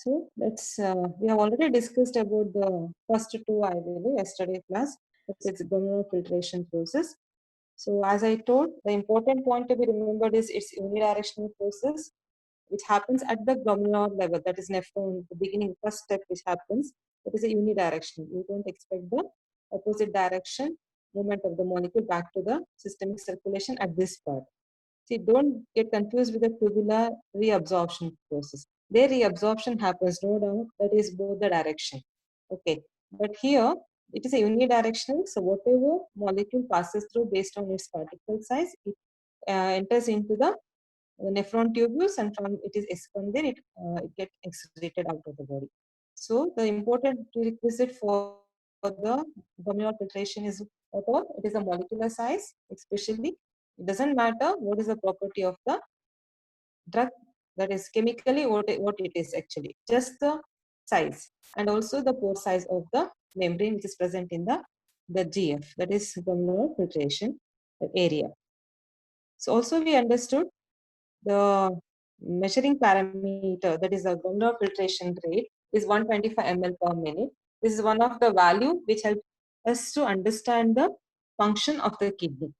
So we have already discussed about the first two, I believe, yesterday class. It's glomerular filtration process. So as I told, the important point to be remembered is it's unidirectional process which happens at the glomerular level. That is nephron, the beginning, first step which happens. That is a unidirectional. You don't expect the opposite direction movement of the molecule back to the systemic circulation at this part. See, don't get confused with the tubular reabsorption process. Their reabsorption happens, no doubt, that is both the direction. Okay, but here it is a unidirectional, so whatever molecule passes through based on its particle size, it enters into the nephron tubules, and from from there it gets excreted out of the body. So the important prerequisite for the glomerular filtration is what all? It is a molecular size, especially. It doesn't matter what is the property of the drug, that is chemically what it is actually, just the size, and also the pore size of the membrane which is present in the GF, that is glomerular filtration area. So also we understood the measuring parameter, that is the glomerular filtration rate, is 125 ml per minute. This is one of the value which helps us to understand the function of the kidney.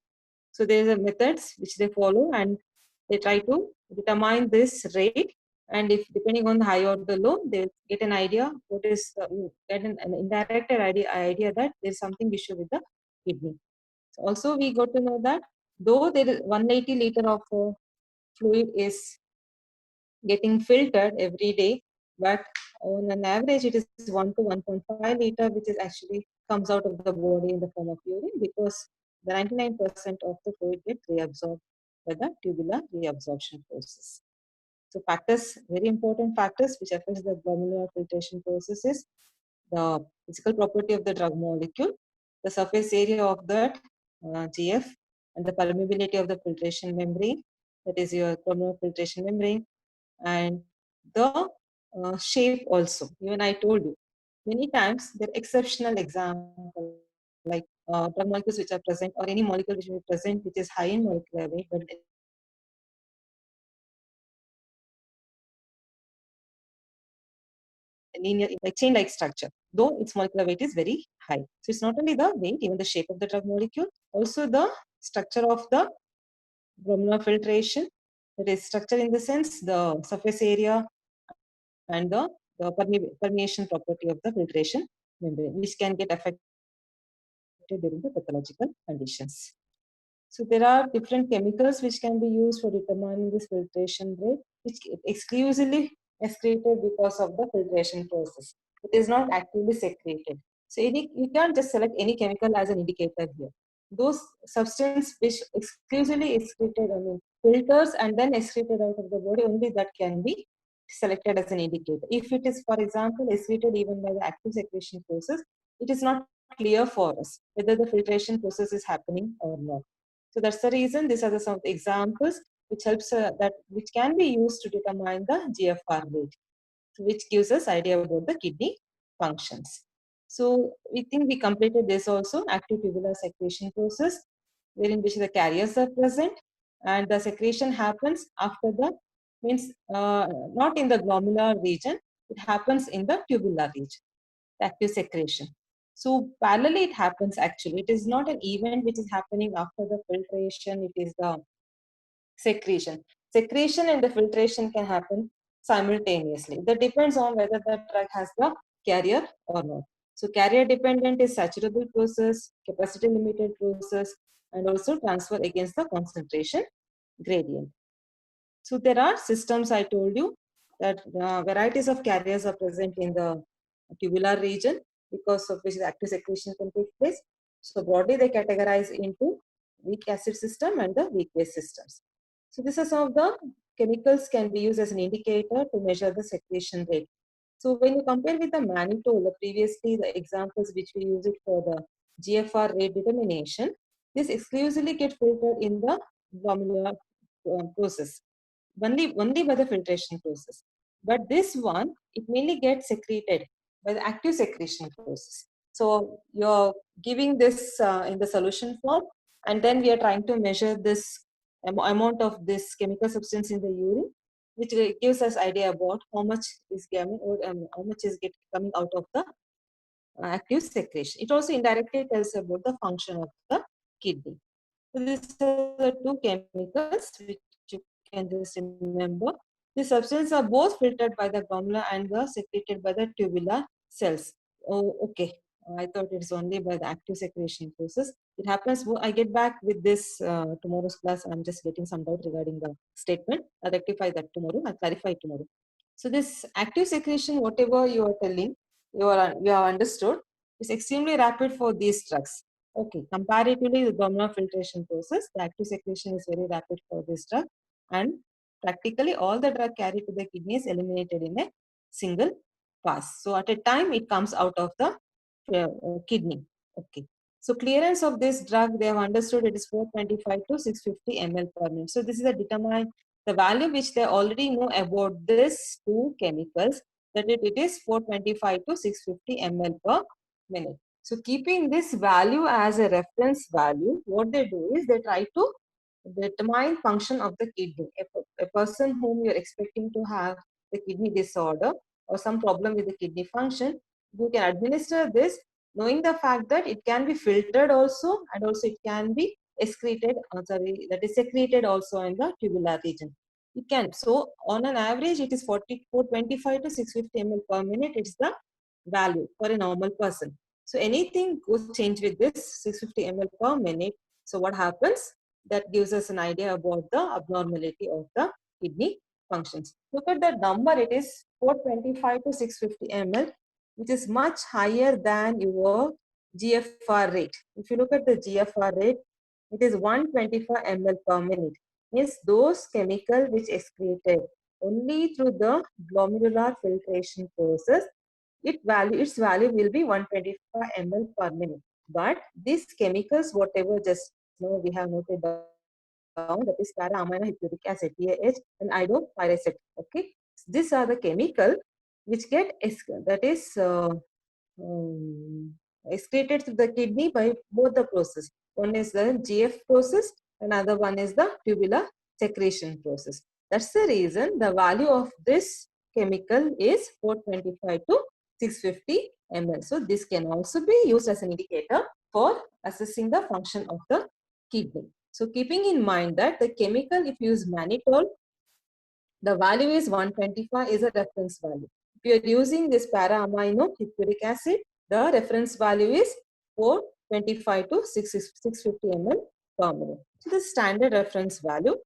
So there are methods which they follow, and they try to determine this rate. And if depending on the high or the low, they get an idea what is get an indirect idea that there is something issue with the kidney. So also we got to know that though there is 180 liter of fluid is getting filtered every day, but on an average it is 1 to 1.5 liter, which is actually comes out of the body in the form of urine, because the 99% of the fluid gets reabsorbed by the tubular reabsorption process. So factors, very important factors which affects the glomerular filtration process is the physical property of the drug molecule, the surface area of that GF, and the permeability of the filtration membrane, that is your glomerular filtration membrane, and the shape also. Even I told you many times there are exceptional examples like drug molecules which are present, or any molecule which will be present which is high in molecular weight, but linear, like chain like structure, though its molecular weight is very high. So it's not only the weight, even the shape of the drug molecule, also the structure of the glomerular filtration, that is structure in the sense the surface area and the permeation property of the filtration membrane, which can get affected during the pathological conditions. So there are different chemicals which can be used for determining this filtration rate, which exclusively excreted because of the filtration process. It is not actively secreted. So you can't just select any chemical as an indicator here. Those substances which exclusively excreted, filters and then excreted out of the body, only that can be selected as an indicator. If it is, for example, excreted even by the active secretion process, it is not clear for us whether the filtration process is happening or not. So that's the reason these are some examples which helps which can be used to determine the GFR rate, which gives us idea about the kidney functions. So we think we completed this also, active tubular secretion process, wherein which the carriers are present, and the secretion happens after the not in the glomerular region, it happens in the tubular region, the active secretion. So parallelly it happens actually. It is not an event which is happening after the filtration, it is the secretion. Secretion and the filtration can happen simultaneously. That depends on whether the drug has the carrier or not. So carrier dependent is saturable process, capacity limited process, and also transfer against the concentration gradient. So there are systems, I told you, that varieties of carriers are present in the tubular region, because of which the active secretion can take place. So broadly they categorize into weak acid system and the weak base systems. So these are some of the chemicals can be used as an indicator to measure the secretion rate. So when you compare with the mannitol, previously the examples which we use it for the GFR rate determination, this exclusively get filtered in the glomerular process, only by the filtration process. But this one, it mainly gets secreted by the active secretion process. So you're giving this in the solution form, and then we are trying to measure this amount of this chemical substance in the urine, which gives us idea about how much is coming or how much is coming out of the active secretion. It also indirectly tells about the function of the kidney. So these are the two chemicals which you can just remember. The substances are both filtered by the glomeruli and the secreted by the tubular cells. Oh, okay. I thought it's only by the active secretion process. It happens. I get back with this tomorrow's class. I'm just getting some doubt regarding the statement. I'll rectify that tomorrow. I'll clarify tomorrow. So this active secretion, whatever you are telling, you have understood, is extremely rapid for these drugs. Okay, comparatively, the glomerular filtration process, the active secretion is very rapid for this drug, and practically all the drug carried to the kidney is eliminated in a single pass. So at a time, it comes out of the kidney. Okay. So clearance of this drug, they have understood it is 425 to 650 ml per minute. So this is a determined, the value which they already know about this two chemicals, that it is 425 to 650 ml per minute. So keeping this value as a reference value, what they do is they try to determine function of the kidney. A person whom you're expecting to have the kidney disorder or some problem with the kidney function, you can administer this knowing the fact that it can be filtered also, and also it can be excreted, that is secreted also in the tubular region. It can. So on an average, it is 425 to 650 ml per minute. It's the value for a normal person. So anything goes change with this 650 ml per minute. So what happens? That gives us an idea about the abnormality of the kidney functions. Look at the number, it is 425 to 650 ml, which is much higher than your GFR rate. If you look at the GFR rate, it is 125 ml per minute. Means those chemicals which excreted only through the glomerular filtration process, its value will be 125 ml per minute. But these chemicals, whatever just now we have noted down, that is para-aminohydrochloric acid, PAH, and iodopyrazate. Okay, so these are the chemical which get excreted through the kidney by both the process. One is the GF process, another one is the tubular secretion process. That's the reason the value of this chemical is 425 to 650 ml. So this can also be used as an indicator for assessing the function of the kidney. So keeping in mind that the chemical, if you use mannitol, the value is 125 is a reference value. If you are using this para-amino hippuric acid, the reference value is 425 to 650 ml per minute. So the standard reference value,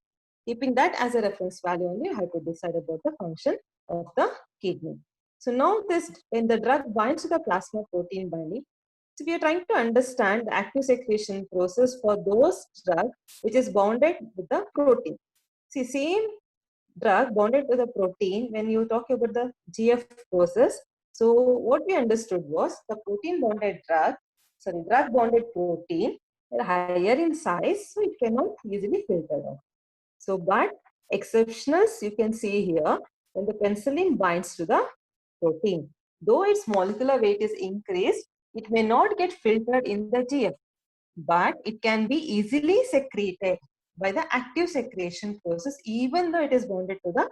keeping that as a reference value only, I have to decide about the function of the kidney. So now this, when the drug binds to the plasma protein binding, so we are trying to understand the active secretion process for those drugs which is bounded with the protein. See, same drug bonded to the protein, when you talk about the GF process, so what we understood was the protein bonded drug bonded protein are higher in size, so it cannot easily filter out. So, but exceptionals you can see here, when the penicillin binds to the protein, though its molecular weight is increased, it may not get filtered in the GF, but it can be easily secreted by the active secretion process, even though it is bonded to the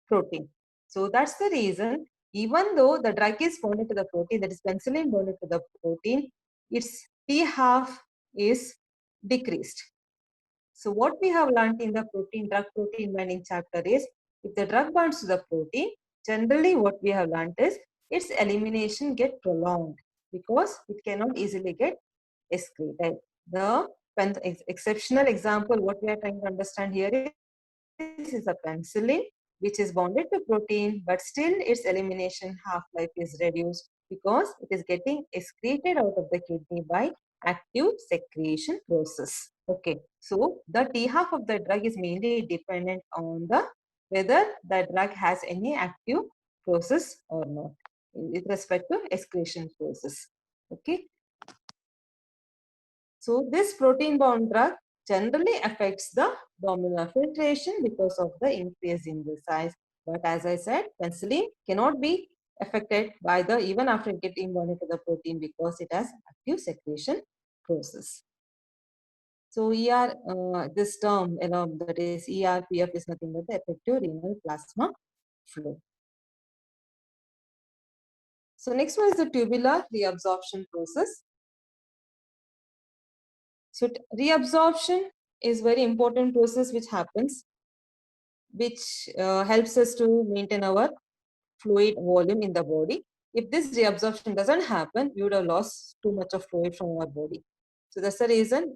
protein. So that's the reason, even though the drug is bonded to the protein, that is penicillin bonded to the protein, its T half is decreased. So what we have learned in the drug protein binding chapter is, if the drug binds to the protein, generally what we have learned is its elimination get prolonged because it cannot easily get excreted. The exceptional example, what we are trying to understand here is a penicillin, which is bonded to protein, but still its elimination half-life is reduced because it is getting excreted out of the kidney by active secretion process. Okay, so the T half of the drug is mainly dependent on the whether the drug has any active process or not with respect to excretion process. Okay. So this protein bound drug generally affects the glomerular filtration because of the increase in the size. But as I said, penicillin cannot be affected by the even after getting bonded to the protein because it has active secretion process. So this term, that is ERPF is nothing but the effective renal plasma flow. So next one is the tubular reabsorption process. So reabsorption is very important process which happens, which helps us to maintain our fluid volume in the body. If this reabsorption doesn't happen, we would have lost too much of fluid from our body. So that's the reason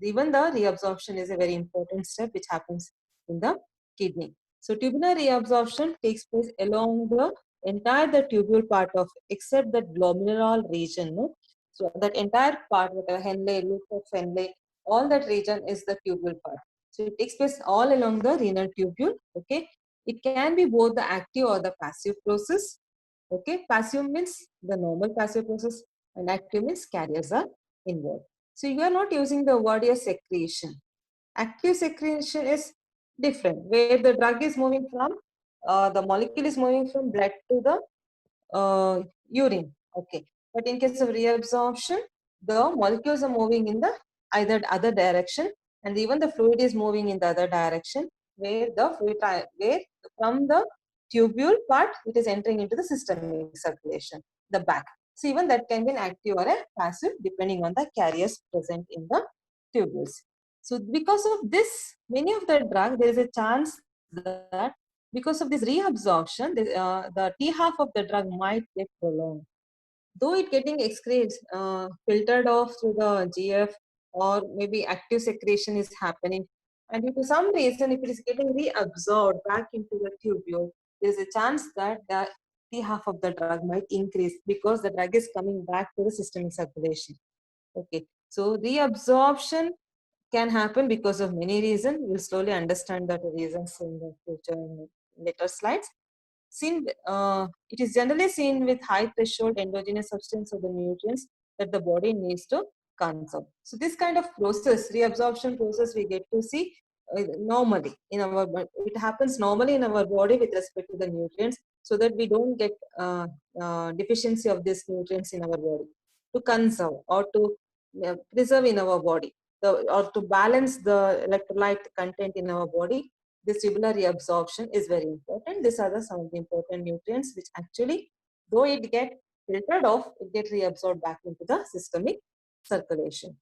even the reabsorption is a very important step which happens in the kidney. So tubular reabsorption takes place along the entire the tubule part of except the glomerular region. No? So that entire part, whatever Henle, loop of Henle, all that region is the tubule part. So it takes place all along the renal tubule. Okay, it can be both the active or the passive process. Okay, passive means the normal passive process, and active means carriers are involved. So you are not using the word as secretion. Active secretion is different, where the drug is moving from, the molecule is moving from blood to the urine. Okay, but in case of reabsorption, the molecules are moving in the either other direction, and even the fluid is moving in the other direction, where the fluid where from the tubule part it is entering into the systemic circulation, the back. So even that can be an active or a passive depending on the carriers present in the tubules. So because of this, many of the drug, there is a chance that because of this reabsorption, the T half of the drug might get prolonged. Though it getting excreted, filtered off through the GF, or maybe active secretion is happening, and due to some reason, if it is getting reabsorbed back into the tubule, there is a chance that the T half of the drug might increase because the drug is coming back to the systemic circulation. Okay, so reabsorption can happen because of many reasons. We'll slowly understand that reasons in the future in later slides. It is generally seen with high threshold endogenous substance of the nutrients that the body needs to conserve. So this kind of process, reabsorption process, we get to see normally in our body. It happens normally in our body with respect to the nutrients, so that we don't get deficiency of these nutrients in our body, to conserve or to preserve in our body, or to balance the electrolyte content in our body. This tubular reabsorption is very important. These are some of the important nutrients which actually, though it get filtered off, it get reabsorbed back into the systemic circulation.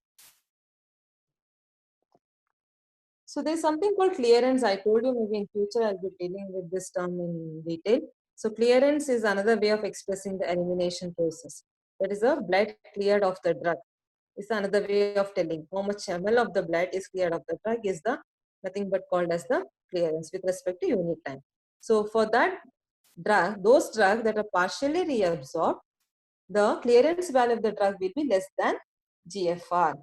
So there's something called clearance. I told you maybe in future I'll be dealing with this term in detail. So clearance is another way of expressing the elimination process. That is the blood cleared of the drug. It's another way of telling how much ml of the blood is cleared of the drug is the nothing but called as the clearance with respect to unit time. So for that drug, those drugs that are partially reabsorbed, the clearance value of the drug will be less than GFR.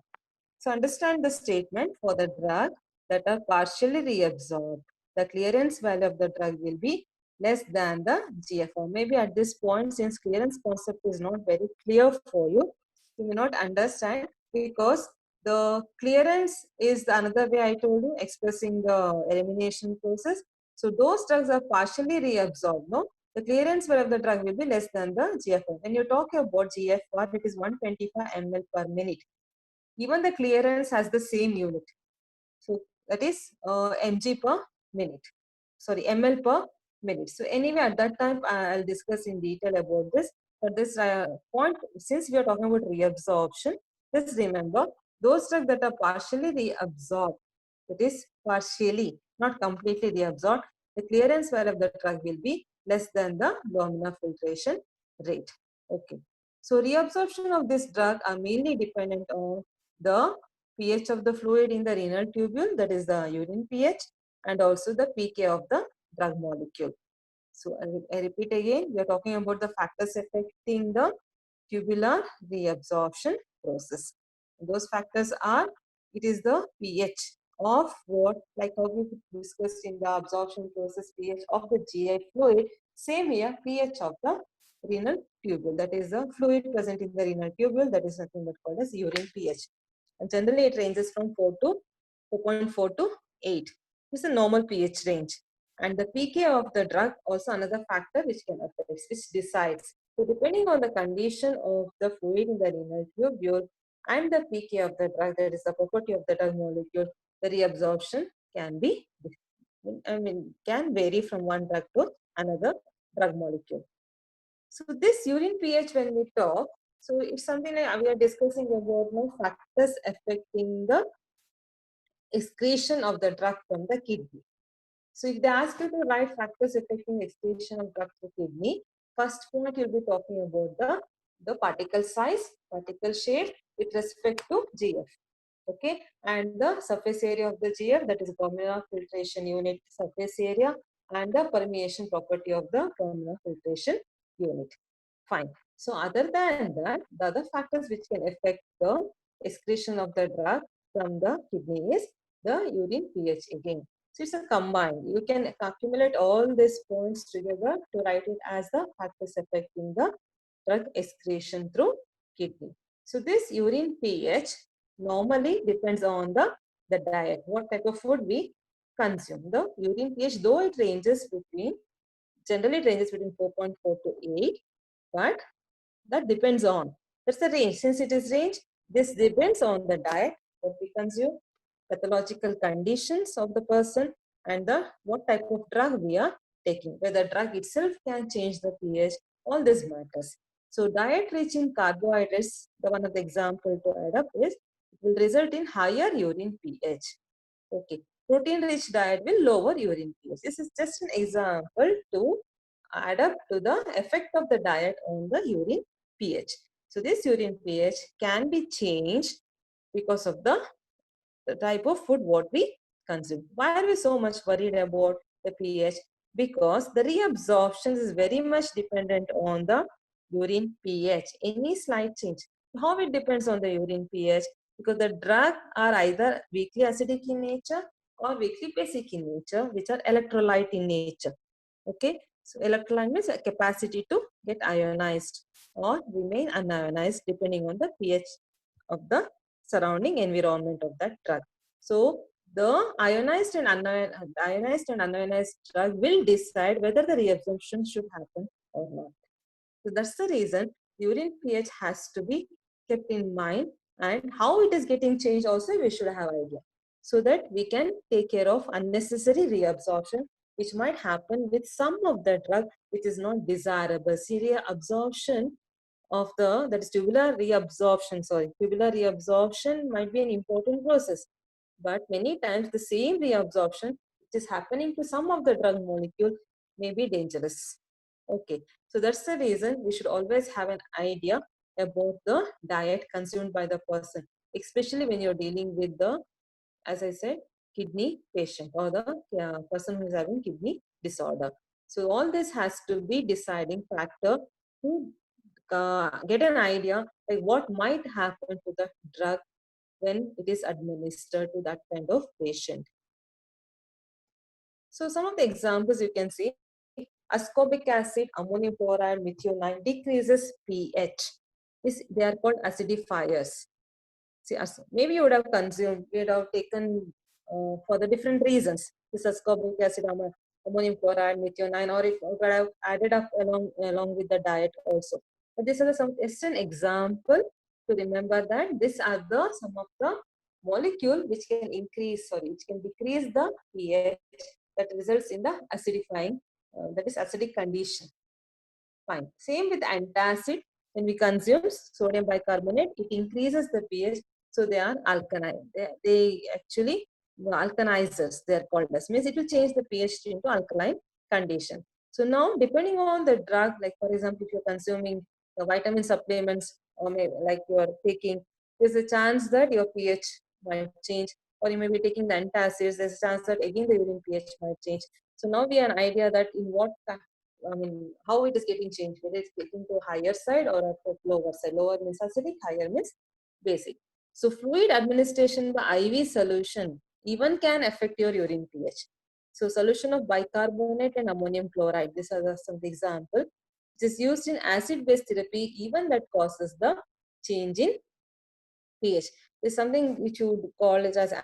So understand the statement: for the drug that are partially reabsorbed, the clearance value of the drug will be less than the GFR. Maybe at this point, since clearance concept is not very clear for you, you may not understand, because the clearance is another way I told you expressing the elimination process. So those drugs are partially reabsorbed, no? The clearance value of the drug will be less than the GFR. When you talk about GFR, it is 125 ml per minute. Even the clearance has the same unit. So that is mg per minute. Sorry, ml per minute. So anyway, at that time, I'll discuss in detail about this. But this point, since we are talking about reabsorption, just remember those drugs that are partially reabsorbed, that is partially, not completely reabsorbed, the clearance value of the drug will be less than the glomerular filtration rate. Okay. So reabsorption of this drug are mainly dependent on the pH of the fluid in the renal tubule, that is the urine pH, and also the pK of the drug molecule. So I repeat again, we are talking about the factors affecting the tubular reabsorption process. Those factors are, it is the pH of what, like how we discussed in the absorption process, pH of the GI fluid, same here, pH of the renal tubule, that is the fluid present in the renal tubule, that is nothing but called as urine pH. And generally it ranges from 4.4 to 8. This is a normal pH range. And the pK of the drug also another factor which can affect, which decides. So depending on the condition of the fluid in the renal tubule, and the pK of the drug, that is the property of the drug molecule, the reabsorption can be, can vary from one drug to another drug molecule. So this urine pH, when we talk, so it's something like we are discussing about factors affecting the excretion of the drug from the kidney. So if they ask you to write factors affecting excretion of drug to kidney, first point you'll be talking about the particle size, particle shape with respect to GF. Okay, and the surface area of the GF, that is glomerular filtration unit surface area, and the permeation property of the glomerular filtration unit. Fine. So other than that, the other factors which can affect the excretion of the drug from the kidney is the urine pH again. So it's a combined. You can accumulate all these points together to write it as the factors affecting the drug excretion through kidney. So this urine pH normally depends on the diet, what type of food we consume. The urine pH, though it ranges between, generally it ranges between 4.4 to 8, but that depends on, that's the range. Since it is range, this depends on the diet, what we consume, pathological conditions of the person, and the what type of drug we are taking. Whether drug itself can change the pH, all this matters. So diet rich in carbohydrates, the one of the example to add up is, it will result in higher urine pH. Okay. Protein rich diet will lower urine pH. This is just an example to add up to the effect of the diet on the urine pH. So this urine pH can be changed because of the type of food what we consume. Why are we so much worried about the pH? Because the reabsorption is very much dependent on the urine pH. Any slight change. How it depends on the urine pH? Because the drug are either weakly acidic in nature or weakly basic in nature, which are electrolyte in nature. Okay, so electrolyte means a capacity to get ionized or remain unionized depending on the pH of the surrounding environment of that drug. So the ionized and unionized drug will decide whether the reabsorption should happen or not. So that's the reason urine pH has to be kept in mind, and how it is getting changed also we should have idea, so that we can take care of unnecessary reabsorption which might happen with some of the drug which is not desirable. See, reabsorption of the, that is tubular reabsorption, tubular reabsorption might be an important process, but many times the same reabsorption which is happening to some of the drug molecule may be dangerous. Okay, so that's the reason we should always have an idea about the diet consumed by the person, especially when you're dealing with the, as I said, kidney patient or the person who is having kidney disorder. So all this has to be deciding factor to get an idea like what might happen to the drug when it is administered to that kind of patient. So some of the examples you can see, ascorbic acid, ammonium chloride, methionine decreases pH. They are called acidifiers. See, maybe you would have consumed, you would have taken for the different reasons. This ascorbic acid, ammonium chloride, methionine, or it could have added up along with the diet also. But these are just an example to remember that these are some of the molecule which can which can decrease the pH that results in the acidifying, that is acidic condition. Fine. Same with antacid. When we consume sodium bicarbonate, it increases the pH. So they are alkaline. They actually alkanizers, they are called as. Means it will change the pH into alkaline condition. So now, depending on the drug, like for example, if you're consuming the vitamin supplements or maybe like you are taking, there's a chance that your pH might change, or you may be taking the antacids, there's a chance that again the urine pH might change. So now we have an idea that in what, how it is getting changed, whether it's getting to higher side or at the lower side. Lower means acidic, higher means basic. So fluid administration by IV solution even can affect your urine pH. So solution of bicarbonate and ammonium chloride, these are some example. It is used in acid-based therapy, even that causes the change in pH. This is something which you would call it as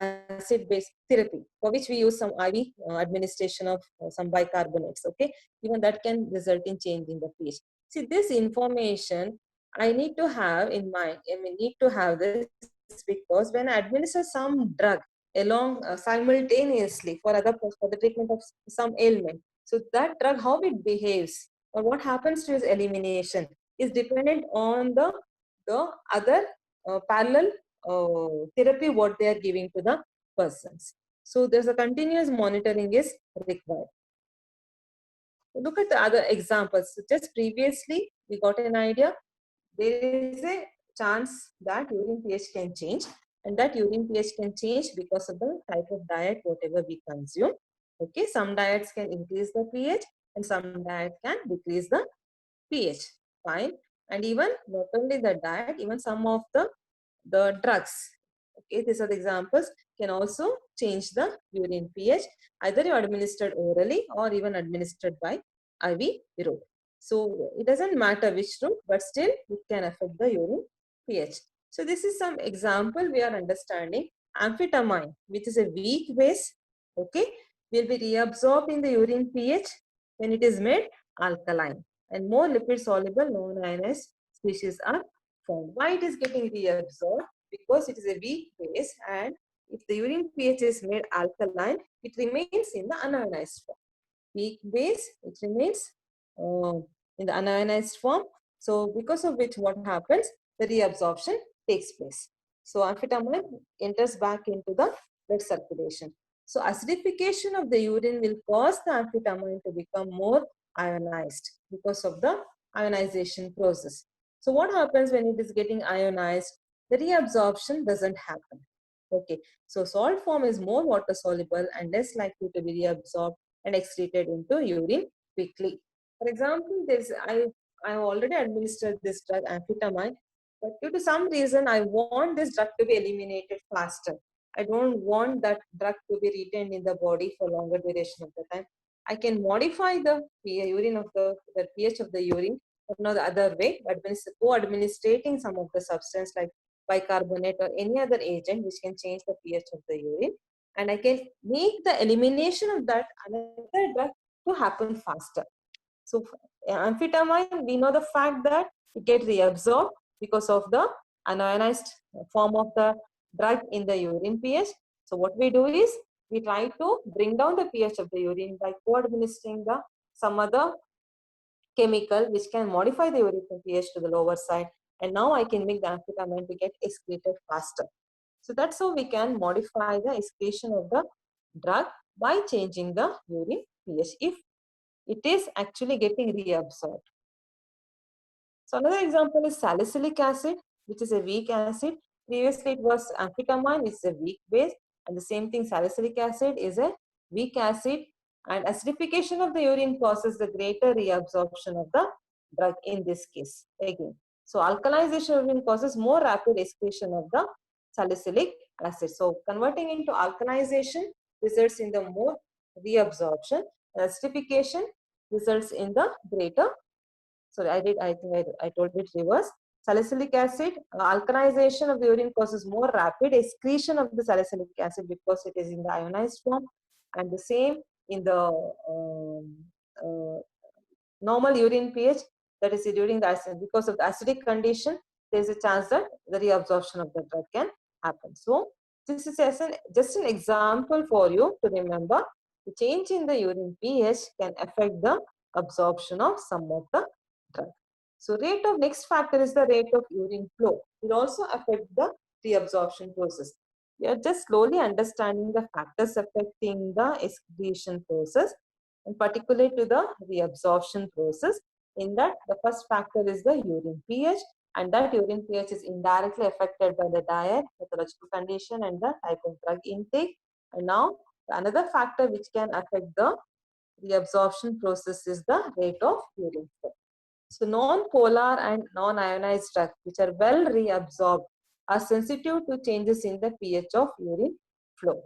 acid-based therapy, for which we use some IV administration of some bicarbonates. Okay, even that can result in change in the pH. See, this information I need to have in mind, I mean, need to have this because when I administer some drug along simultaneously for the treatment of some ailment, so that drug, how it behaves or what happens to its elimination is dependent on the other parallel therapy what they are giving to the persons. So there's a continuous monitoring is required. Look at the other examples. So just previously, we got an idea. There is a chance that urine pH can change, and that urine pH can change because of the type of diet, whatever we consume. Okay, some diets can increase the pH and some diet can decrease the pH. Fine. And even not only the diet, even some of the drugs. Okay, these are the examples, can also change the urine pH. Either you administered orally or even administered by IV route. So it doesn't matter which route, but still it can affect the urine pH. So this is some example we are understanding. Amphetamine, which is a weak base, okay, will be reabsorbed in the urine pH when it is made alkaline, and more lipid soluble non-ionized species are formed. Why it is getting reabsorbed? Because it is a weak base, and if the urine pH is made alkaline, it remains in the unionized form. Weak base, it remains in the unionized form. So because of which what happens, the reabsorption takes place. So amphetamine enters back into the blood circulation. So acidification of the urine will cause the amphetamine to become more ionized because of the ionization process. So what happens when it is getting ionized? The reabsorption doesn't happen. Okay, so salt form is more water soluble and less likely to be reabsorbed and excreted into urine quickly. For example, I already administered this drug amphetamine, but due to some reason I want this drug to be eliminated faster. I don't want that drug to be retained in the body for longer duration of the time. I can modify the urine of the pH of the urine, but not the other way, but co-administrating some of the substance like bicarbonate or any other agent which can change the pH of the urine, and I can make the elimination of that another drug to happen faster. So amphetamine, we know the fact that it gets reabsorbed because of the unionized form of the drug in the urine pH. So what we do is we try to bring down the pH of the urine by co-administering some other chemical which can modify the urine pH to the lower side, and now I can make the amphetamine to get excreted faster. So that's how we can modify the excretion of the drug by changing the urine pH if it is actually getting reabsorbed. So another example is salicylic acid, which is a weak acid. Previously it was amphetamine, which is a weak base, and the same thing, salicylic acid is a weak acid, and acidification of the urine causes the greater reabsorption of the drug in this case again. So alkalization of urine causes more rapid excretion of the salicylic acid. So converting into alkalization results in the more reabsorption. Acidification results in the greater. So I think I told it reverse. Salicylic acid, alkalization of the urine causes more rapid excretion of the salicylic acid because it is in the ionized form, and the same in the uh, normal urine pH, that is during the acid, because of the acidic condition, there is a chance that the reabsorption of the drug can happen. So this is just an example for you to remember. The change in the urine pH can affect the absorption of some of the drug. So rate of next factor is the rate of urine flow. It also affects the reabsorption process. We are just slowly understanding the factors affecting the excretion process, and particularly to the reabsorption process. In that, the first factor is the urine pH, and that urine pH is indirectly affected by the diet, pathological condition, and the type of drug intake. And now, another factor which can affect the reabsorption process is the rate of urine flow. So non-polar and non-ionized drugs which are well reabsorbed are sensitive to changes in the pH of urine flow.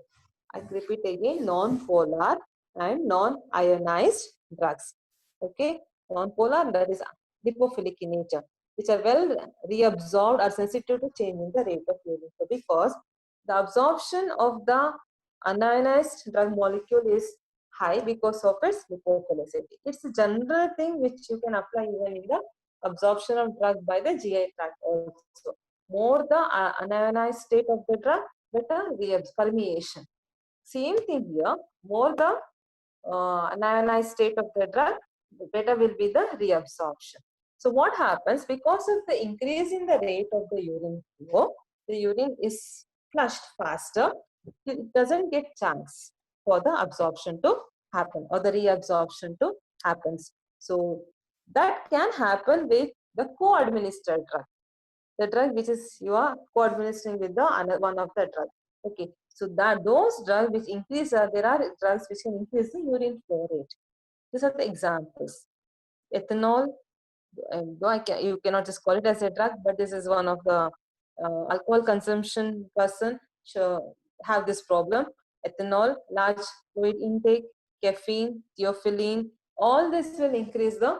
I repeat again, non-polar and non-ionized drugs. Okay, non-polar, that is lipophilic in nature, which are well reabsorbed are sensitive to change in the rate of urine flow because the absorption of the unionized drug molecule is high because of its lipophilicity. It's a general thing which you can apply even in the absorption of drug by the GI tract also. More the unionized state of the drug, better permeation. Same thing here, more the unionized state of the drug, the better will be the reabsorption. So what happens, because of the increase in the rate of the urine flow, the urine is flushed faster, it doesn't get chance for the absorption to happen or the reabsorption to happen. So that can happen with the co-administered drug, the drug which is you are co-administering with the another one of the drug. Okay, so that those drugs which increase, there are drugs which can increase the urine flow rate. These are the examples. Ethanol, though you cannot just call it as a drug, but this is one of the alcohol consumption person have this problem. Ethanol, large fluid intake, caffeine, theophylline, all this will increase the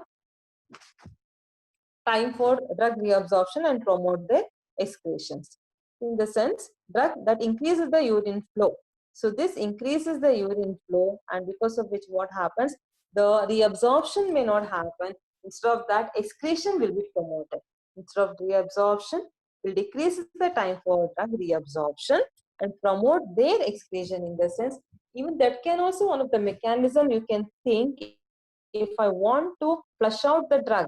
time for drug reabsorption and promote the excretions. In the sense, drug that increases the urine flow. So this increases the urine flow, and because of which what happens, the reabsorption may not happen. Instead of that, excretion will be promoted. Instead of reabsorption, will decrease the time for drug reabsorption and promote their excretion. In the sense, even that can also one of the mechanism you can think, if I want to flush out the drug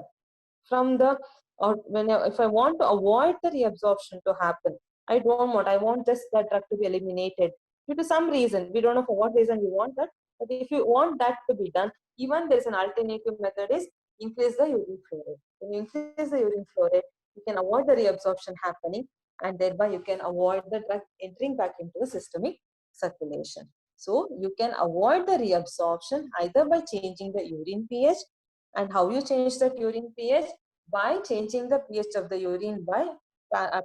from the, or if I want to avoid the reabsorption to happen, I want just that drug to be eliminated due to some reason. We don't know for what reason we want that, but if you want that to be done, even there is an alternative method is increase the urine flow rate. When you increase the urine flow rate, you can avoid the reabsorption happening, and thereby you can avoid the drug entering back into the systemic circulation. So you can avoid the reabsorption either by changing the urine pH. And how you change that urine pH? By changing the pH of the urine by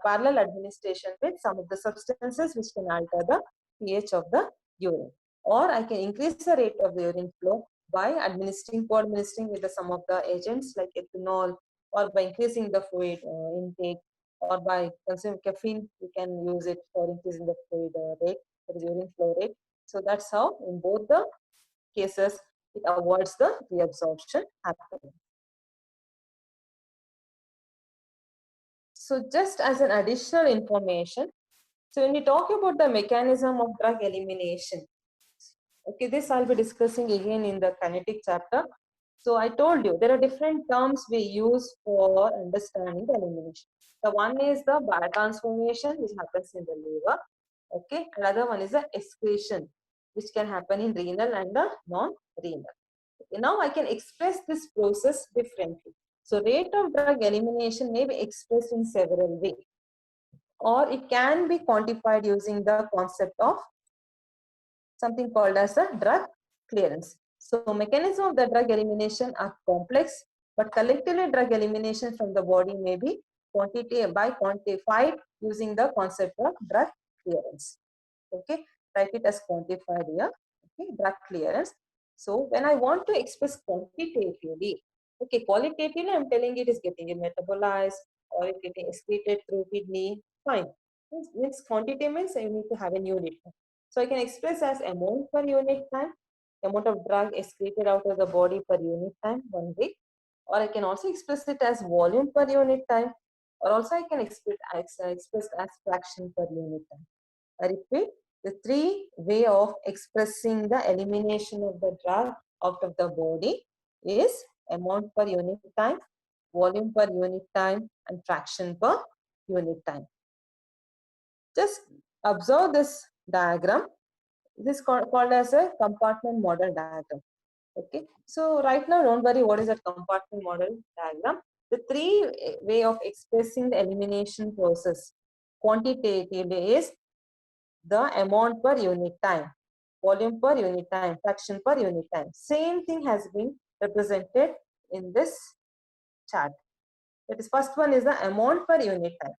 parallel administration with some of the substances which can alter the pH of the urine. Or I can increase the rate of the urine flow by co-administering with some of the agents like ethanol, or by increasing the fluid intake, or by consuming caffeine, you can use it for increasing the fluid rate, that is urine flow rate. So that's how in both the cases it avoids the reabsorption happening. So just as an additional information, so when we talk about the mechanism of drug elimination, okay, this I'll be discussing again in the kinetic chapter. So I told you there are different terms we use for understanding the elimination. The one is the biotransformation, which happens in the liver. Okay, another one is the excretion, which can happen in renal and the non-renal. Okay, now I can express this process differently. So rate of drug elimination may be expressed in several ways, or it can be quantified using the concept of something called as a drug clearance. So mechanism of the drug elimination are complex, but collectively drug elimination from the body may be quantified using the concept of drug clearance. Okay, write it as quantified here. Okay, drug clearance. So when I want to express quantitatively, okay, qualitatively I'm telling it is getting metabolized or it getting excreted through kidney, fine. Means quantity means you need to have a unit. So I can express as amount per unit time, amount of drug excreted out of the body per unit time, 1 week. Or I can also express it as volume per unit time, or also I can express as fraction per unit time. I repeat, the three way of expressing the elimination of the drug out of the body is amount per unit time, volume per unit time, and fraction per unit time. Just observe this diagram. This is called as a compartment model diagram. Okay, so right now don't worry what is a compartment model diagram. The three way of expressing the elimination process quantitatively is the amount per unit time, volume per unit time, fraction per unit time. Same thing has been represented in this chart. That is, first one is the amount per unit time.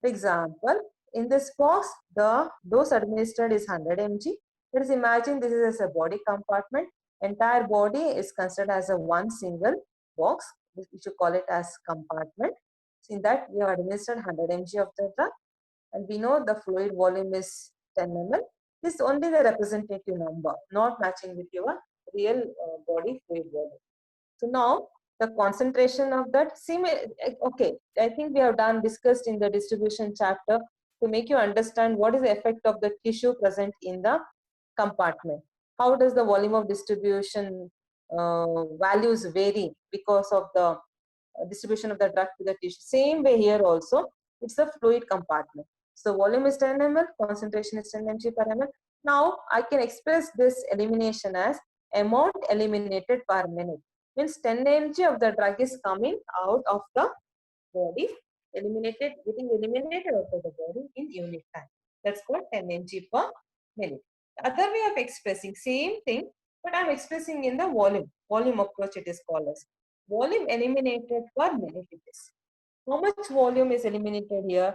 For example, in this box, the dose administered is 100 mg. Let us imagine this is as a body compartment. Entire body is considered as a one single box, which you call it as compartment. So in that, we have administered 100 mg of the drug, and we know the fluid volume is 10 ml. This is only the representative number, not matching with your real body fluid volume. So now, the concentration of that. Okay, I think we have discussed in the distribution chapter to make you understand what is the effect of the tissue present in the compartment. How does the volume of distribution values vary because of the distribution of the drug to the tissue. Same way here also, it's a fluid compartment. So volume is 10 ml, concentration is 10 mg per ml. Now I can express this elimination as amount eliminated per minute. Means 10 mg of the drug is coming out of the body, getting eliminated out of the body in unit time. That's called 10 mg per minute. The other way of expressing same thing, but I'm expressing in the volume approach it is called as. Volume eliminated per minute it is. How much volume is eliminated here?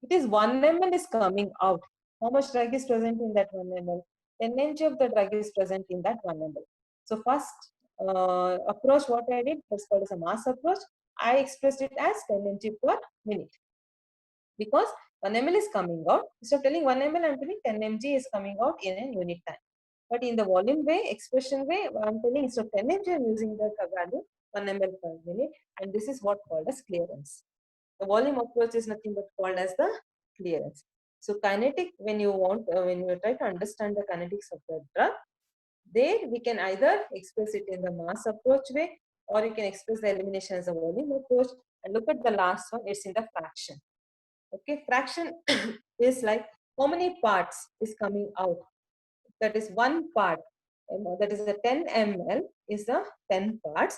It is 1 ml is coming out. How much drug is present in that 1 ml? 10 mg of the drug is present in that 1 ml. So first approach what I did was called as a mass approach. I expressed it as 10 mg per minute. Because 1 ml is coming out. Instead of telling 1 ml, I'm telling 10 mg is coming out in a unit time. But in the volume way, expression way, I'm telling instead of 10 mg, I'm using the value 1 ml per minute, and this is what called as clearance. The volume approach is nothing but called as the clearance. So kinetic, when you try to understand the kinetics of the drug, there we can either express it in the mass approach way, or you can express the elimination as a volume approach. And look at the last one, it's in the fraction. Okay, fraction is like how many parts is coming out. That is one part. That is the 10 ml is the 10 parts.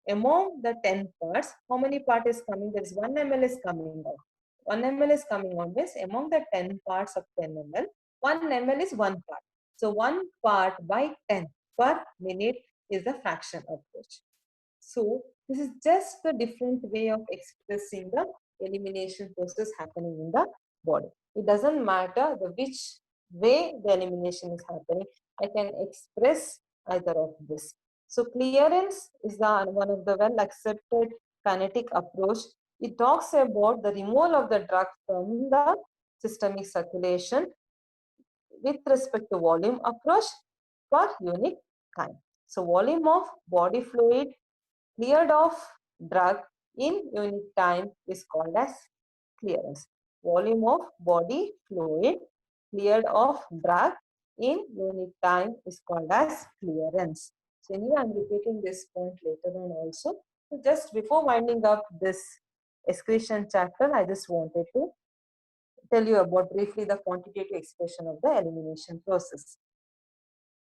Among the 10 parts, how many part is coming? There is 1 ml is coming out. 1 ml is coming out means among the 10 parts of 10 ml, 1 ml is one part. So 1 part by 10 per minute is the fraction approach. So this is just the different way of expressing the elimination process happening in the body. It doesn't matter which way the elimination is happening. I can express either of this. So clearance is one of the well accepted kinetic approach. It talks about the removal of the drug from the systemic circulation with respect to volume approach per unit time. So volume of body fluid cleared of drug in unit time is called as clearance. Volume of body fluid cleared of drug in unit time is called as clearance. So anyway, I'm repeating this point later on also. So just before winding up this excretion chapter, I just wanted to tell you about briefly the quantitative expression of the elimination process.